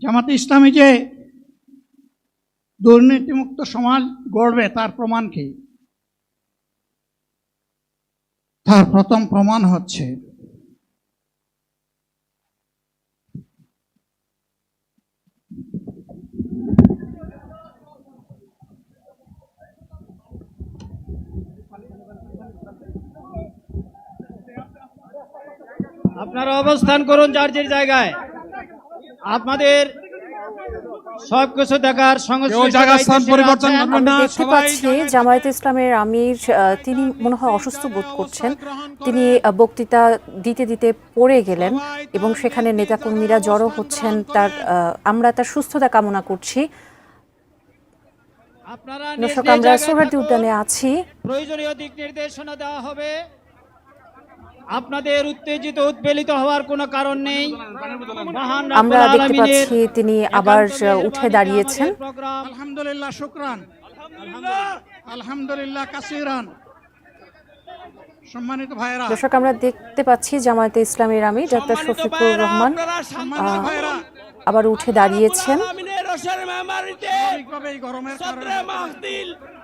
জামাতে ইসলামী যে দুর্নীতিমুক্ত সমাজ গড়বে তার প্রমাণ কি? তার প্রথম প্রমাণ হচ্ছে আপনারা অবস্থান করুন যার যার জায়গায়। আপনাদের সবকিছু দেখার আমরা দেখতে পাচ্ছি জামায়াতে ইসলামের আমির তিনি মনে হয় অসুস্থ বোধ করছেন। তিনি বক্তৃতা দিতে দিতে পড়ে গেলেন এবং সেখানে নেতাকর্মীরা জড়ো হচ্ছেন। আমরা তার সুস্থতা কামনা করছি। দর্শক, আমরা সোহরাওয়ার্দী উদ্যানে আছি। প্রয়োজনীয় দিক নির্দেশনা দেওয়া হবে। আপনাদের উত্তেজিত উদ্বেলিত হওয়ার কোনো কারণ নেই। আমরা দেখতে পাচ্ছি তিনি আবার উঠে দাঁড়িয়েছেন। আলহামদুলিল্লাহ, শুকরান, আলহামদুলিল্লাহ কাসীরান। সম্মানিত ভাইরা, দর্শক, আমরা দেখতে পাচ্ছি জামায়াতে ইসলামের আমির ডাক্তার শফিকুর রহমান আবার উঠে দাঁড়িয়েছেন।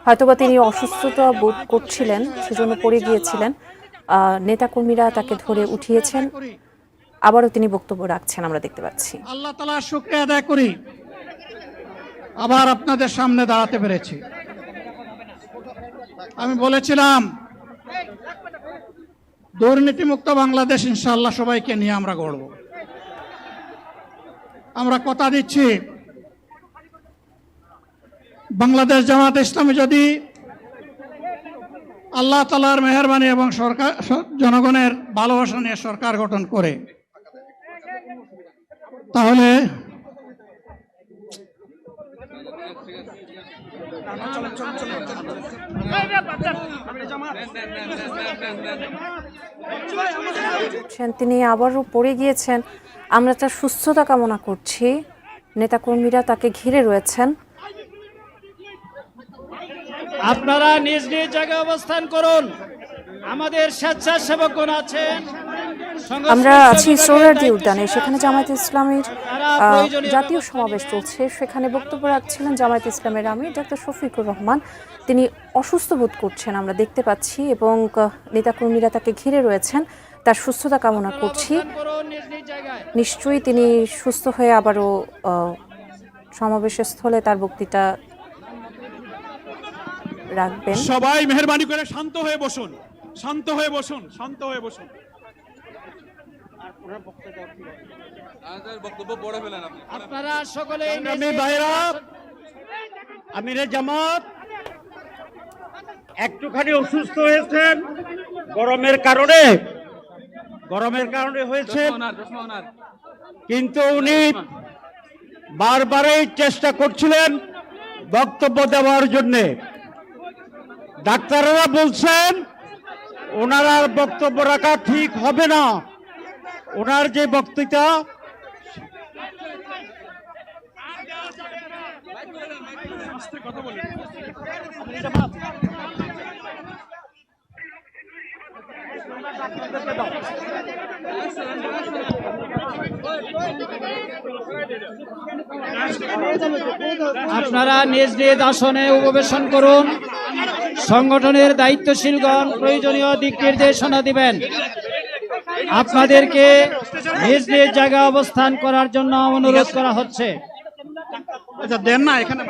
হয়তোবা তিনি অসুস্থতা বোধ করছিলেন, সেজন্য পড়ে গিয়েছিলেন। নেতাকর্মীরা তাকে ধরে উঠিয়েছেন, আবারও তিনি বক্তব্য রাখছেন, আমরা দেখতে পাচ্ছি। আল্লাহ তাআলার শুকরিয়া আদায় করি আবার আপনাদের সামনে দাঁড়াতে পেরেছি। আমি বলেছিলাম দুর্নীতিমুক্ত বাংলাদেশ ইনশাআল্লাহ সবাইকে নিয়ে আমরা গড়ব। আমরা কথা দিচ্ছি, বাংলাদেশ জামাত ইসলামী যদি আল্লাহ তাআলার মেহেরবানি এবং সরকার জনগণের ভালোবাসা নিয়ে সরকার গঠন করে, তাহলে তিনি আবারও পড়ে গিয়েছেন। আমরা তার সুস্থতা কামনা করছি। নেতাকর্মীরা তাকে ঘিরে রয়েছেন। আপনারা নিজ নিজ জায়গায় অবস্থান করুন। আমাদের স্বেচ্ছাসেবকগণ আছেন। আমরা আছি সোহরাওয়ার্দী উদ্যানে, সেখানে জামায়াতে ইসলামের জাতীয় সমাবেশ চলছে। সেখানে বক্তব্য রাখছিলেন জামায়াতে ইসলামের আমির ডাক্তার শফিকুর রহমান। তিনি অসুস্থ বোধ করছেন, আমরা দেখতে পাচ্ছি, এবং নেতাকর্মীরা তাকে ঘিরে রয়েছেন। তার সুস্থতা কামনা করছি। নিশ্চয়ই তিনি সুস্থ হয়ে আবারও সমাবেশের স্থলে তার বক্তৃতা রাখবেন। সবাই মেহেরবানি করে শান্ত হয়ে বসুন, শান্ত হয়ে বসুন, শান্ত হয়ে বসুন। আপনারা সকলে আমিরে জামাত একটুখানি অসুস্থ হয়েছেন, গরমের কারণে হয়েছে, কিন্তু উনি বারবারই চেষ্টা করছিলেন বক্তব্য দেওয়ার জন্যে। ডাক্তাররা বলছেন ওনার আর বক্তব্য রাখা ঠিক হবে না। ওনার যে বক্তৃতা আপনারা নিজ নিজ আসনে উপবেশন করুন। সংগঠনের দায়িত্বশীলগণ প্রয়োজনীয় দিক নির্দেশনা দিবেন। আপনাদেরকে নিজ নিজ জায়গায় অবস্থান করার জন্য অনুরোধ করা হচ্ছে। দেন না এখানে।